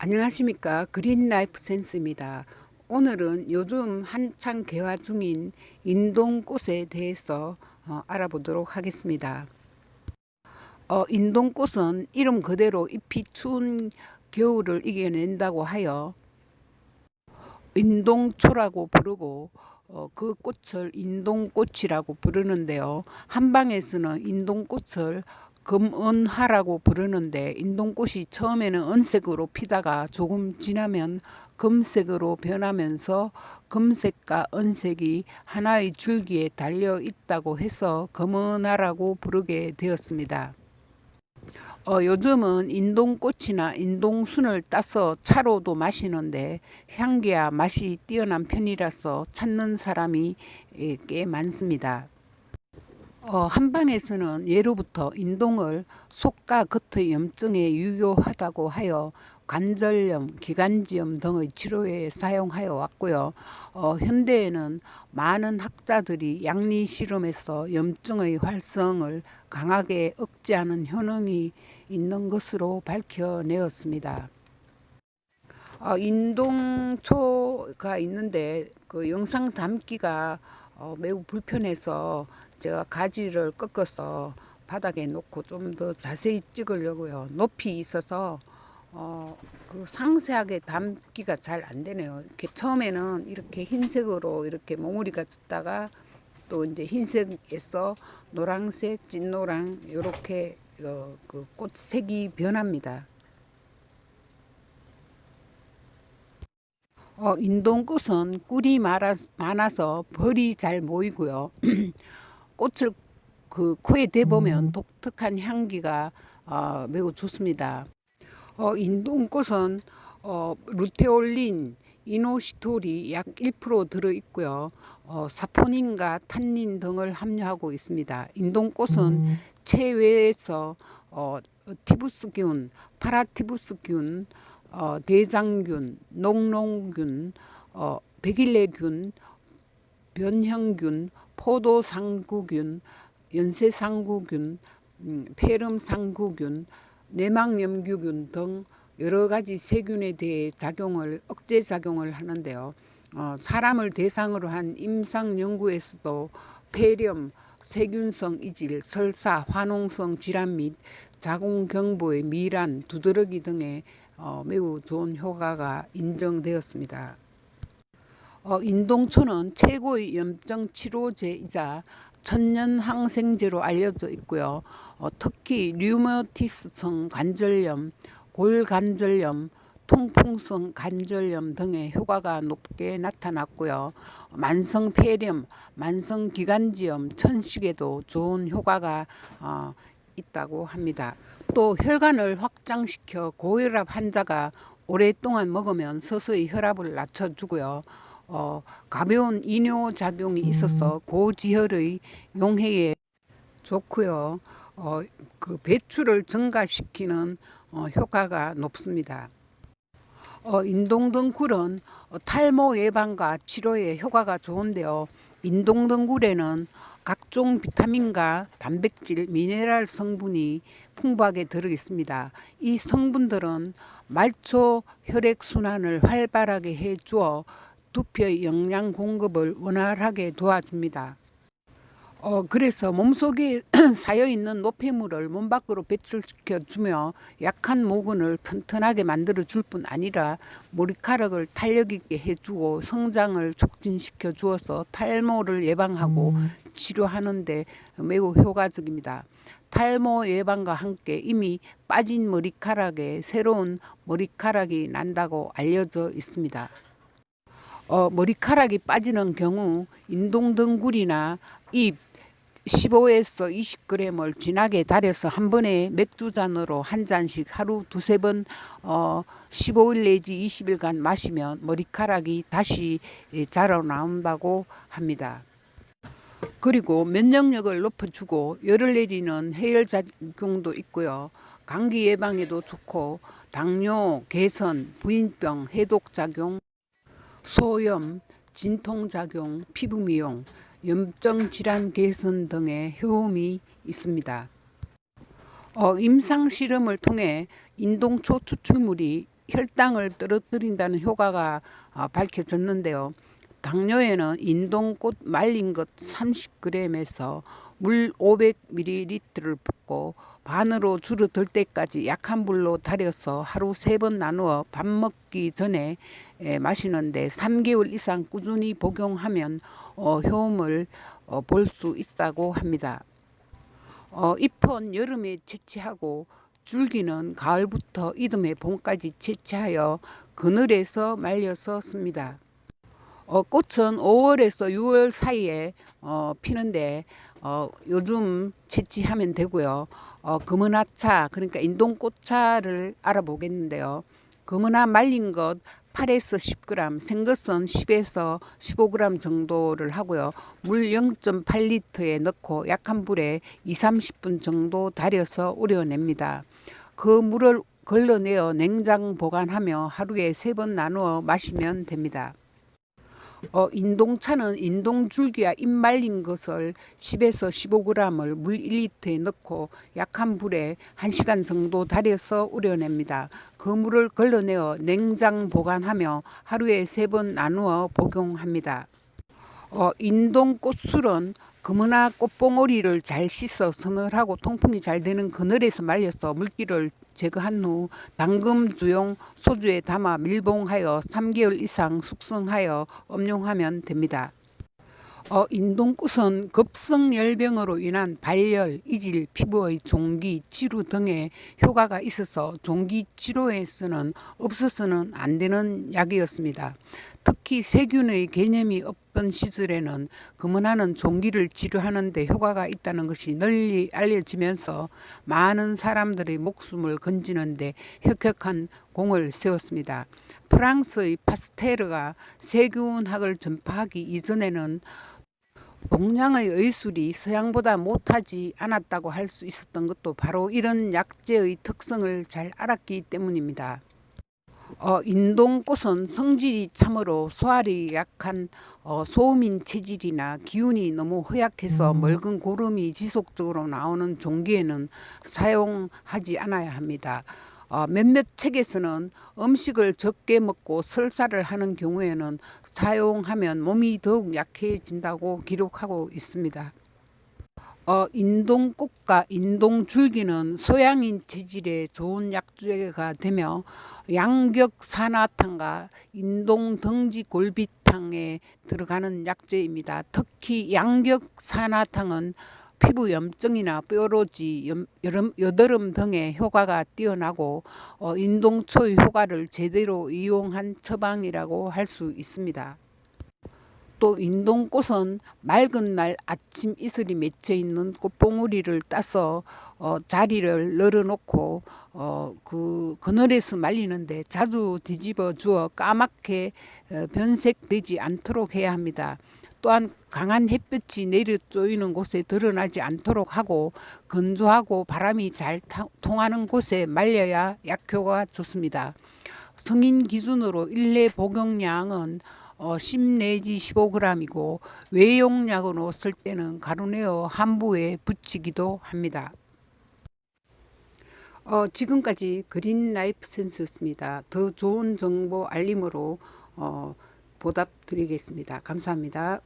안녕하십니까. 그린라이프 센스입니다. 오늘은 요즘 한창 개화 중인 인동꽃에 대해서 알아보도록 하겠습니다. 인동꽃은 이름 그대로 잎이 추운 겨울을 이겨낸다고 하여 인동초라고 부르고 그 꽃을 인동꽃이라고 부르는데요. 한방에서는 인동꽃을 금은하라고 부르는데, 인동꽃이 처음에는 은색으로 피다가 조금 지나면 금색으로 변하면서 금색과 은색이 하나의 줄기에 달려 있다고 해서 금은하라고 부르게 되었습니다. 요즘은 인동꽃이나 인동순을 따서 차로도 마시는데, 향기와 맛이 뛰어난 편이라서 찾는 사람이 꽤 많습니다. 한방에서는 예로부터 인동을 속과 겉의 염증에 유효하다고 하여 관절염, 기관지염 등의 치료에 사용하여 왔고요. 현대에는 많은 학자들이 양리 실험에서 염증의 활성을 강하게 억제하는 효능이 있는 것으로 밝혀내었습니다. 인동초가 있는데 그 영상 담기가 매우 불편해서 제가 가지를 꺾어서 바닥에 놓고 좀 더 자세히 찍으려고요. 높이 있어서 그 상세하게 담기가 잘 안 되네요. 이렇게 처음에는 이렇게 흰색으로 이렇게 몽우리가 짙다가 또 이제 흰색에서 노란색, 진노랑 이렇게 그 꽃색이 변합니다. 인동꽃은 꿀이 많아서 벌이 잘 모이고요. 꽃을 그 코에 대보면 독특한 향기가 매우 좋습니다. 인동꽃은 루테올린, 이노시톨이 약 1% 들어있고요. 사포닌과 탄닌 등을 함유하고 있습니다. 인동꽃은 체외에서 티부스균, 파라티부스균, 대장균, 녹농균, 백일래균, 변형균, 포도상구균, 연쇄상구균, 폐렴상구균, 내막염균 등 여러 가지 세균에 대해 억제 작용을 하는데요. 사람을 대상으로 한 임상 연구에서도 폐렴, 세균성 이질, 설사, 화농성 질환 및 자궁경부의 미란, 두드러기 등의 매우 좋은 효과가 인정되었습니다. 인동초는 최고의 염증 치료제이자 천연 항생제로 알려져 있고요. 특히 류머티스성 관절염, 골관절염, 통풍성 관절염 등의 효과가 높게 나타났고요. 만성 폐렴, 만성 기관지염, 천식에도 좋은 효과가 있다고 합니다. 또 혈관을 확장시켜 고혈압 환자가 오랫동안 먹으면 서서히 혈압을 낮춰주고요. 가벼운 이뇨작용이 있어서 고지혈의 용해에 좋고요. 그 배출을 증가시키는 효과가 높습니다. 인동등굴은 탈모 예방과 치료에 효과가 좋은데요. 인동등굴에는 각종 비타민과 단백질, 미네랄 성분이 풍부하게 들어있습니다. 이 성분들은 말초 혈액순환을 활발하게 해주어 두피의 영양 공급을 원활하게 도와줍니다. 그래서 몸속에 쌓여있는 노폐물을 몸 밖으로 배출시켜주며 약한 모근을 튼튼하게 만들어줄 뿐 아니라 머리카락을 탄력있게 해주고 성장을 촉진시켜 주어서 탈모를 예방하고 치료하는 데 매우 효과적입니다. 탈모 예방과 함께 이미 빠진 머리카락에 새로운 머리카락이 난다고 알려져 있습니다. 머리카락이 빠지는 경우 인동등굴이나 잎 15에서 20g을 진하게 달여서 한 번에 맥주잔으로 한 잔씩 하루 두세 번 15일 내지 20일간 마시면 머리카락이 다시 자라 나온다고 합니다. 그리고 면역력을 높여주고 열을 내리는 해열 작용도 있고요. 감기 예방에도 좋고 당뇨 개선, 부인병 해독 작용, 소염, 진통작용, 피부 미용, 염증 질환 개선 등의 효험이 있습니다. 임상 실험을 통해 인동초 추출물이 혈당을 떨어뜨린다는 효과가 밝혀졌는데요. 당뇨에는 인동꽃 말린 것 30g에서 물 500ml를 붓고 반으로 줄어들 때까지 약한 불로 달여서 하루 3번 나누어 밥 먹기 전에 마시는데 3개월 이상 꾸준히 복용하면 효험을 볼 수 있다고 합니다. 잎은 여름에 채취하고 줄기는 가을부터 이듬해 봄까지 채취하여 그늘에서 말려서 씁니다. 꽃은 5월에서 6월 사이에 피는데 요즘 채취하면 되고요. 금은하차, 그러니까 인동꽃차를 알아보겠는데요. 금은하 말린 것 8에서 10g, 생것은 10에서 15g 정도를 하고요. 물 0.8리터에 넣고 약한 불에 2, 30분 정도 달여서 우려냅니다. 그 물을 걸러내어 냉장 보관하며 하루에 3번 나누어 마시면 됩니다. 인동차는 인동줄기와 잎 말린 것을 10에서 15g을 물 1리터에 넣고 약한 불에 1시간 정도 달여서 우려냅니다. 그 물을 걸러내어 냉장 보관하며 하루에 3번 나누어 복용합니다. 인동꽃술은 금은하 꽃봉오리를 잘 씻어 서늘하고 통풍이 잘 되는 그늘에서 말려서 물기를 제거한 후 담금주용 소주에 담아 밀봉하여 3개월 이상 숙성하여 음용하면 됩니다. 인동꽃은 급성열병으로 인한 발열, 이질, 피부의 종기, 치루 등의 효과가 있어서 종기 치료에 쓰는 없어서는 안 되는 약이었습니다. 특히 세균의 개념이 없던 시절에는 금은하는 종기를 치료하는 데 효과가 있다는 것이 널리 알려지면서 많은 사람들의 목숨을 건지는 데 혁혁한 공을 세웠습니다. 프랑스의 파스테르가 세균학을 전파하기 이전에는 동양의 의술이 서양보다 못하지 않았다고 할 수 있었던 것도 바로 이런 약재의 특성을 잘 알았기 때문입니다. 인동꽃은 성질이 참으로 소알이 약한 소음인 체질이나 기운이 너무 허약해서 묽은 고름이 지속적으로 나오는 종기에는 사용하지 않아야 합니다. 몇몇 책에서는 음식을 적게 먹고 설사를 하는 경우에는 사용하면 몸이 더욱 약해진다고 기록하고 있습니다. 인동꽃과 인동줄기는 소양인 체질에 좋은 약재가 되며 양격산화탕과 인동등지골비탕에 들어가는 약재입니다. 특히 양격산화탕은 피부 염증이나 뾰루지, 여드름 등의 효과가 뛰어나고 인동초의 효과를 제대로 이용한 처방이라고 할 수 있습니다. 또 인동꽃은 맑은 날 아침 이슬이 맺혀 있는 꽃봉오리를 따서 자리를 널어놓고 그 그늘에서 말리는데 자주 뒤집어 주어 까맣게 변색되지 않도록 해야 합니다. 또한 강한 햇볕이 내려 쪼이는 곳에 드러나지 않도록 하고 건조하고 바람이 잘 통하는 곳에 말려야 약효가 좋습니다. 성인 기준으로 일회 복용량은 10 내지 15g이고 외용약으로 쓸 때는 가루내어 한부에 붙이기도 합니다. 지금까지 그린 라이프 센스였습니다. 더 좋은 정보 알림으로 보답드리겠습니다. 감사합니다.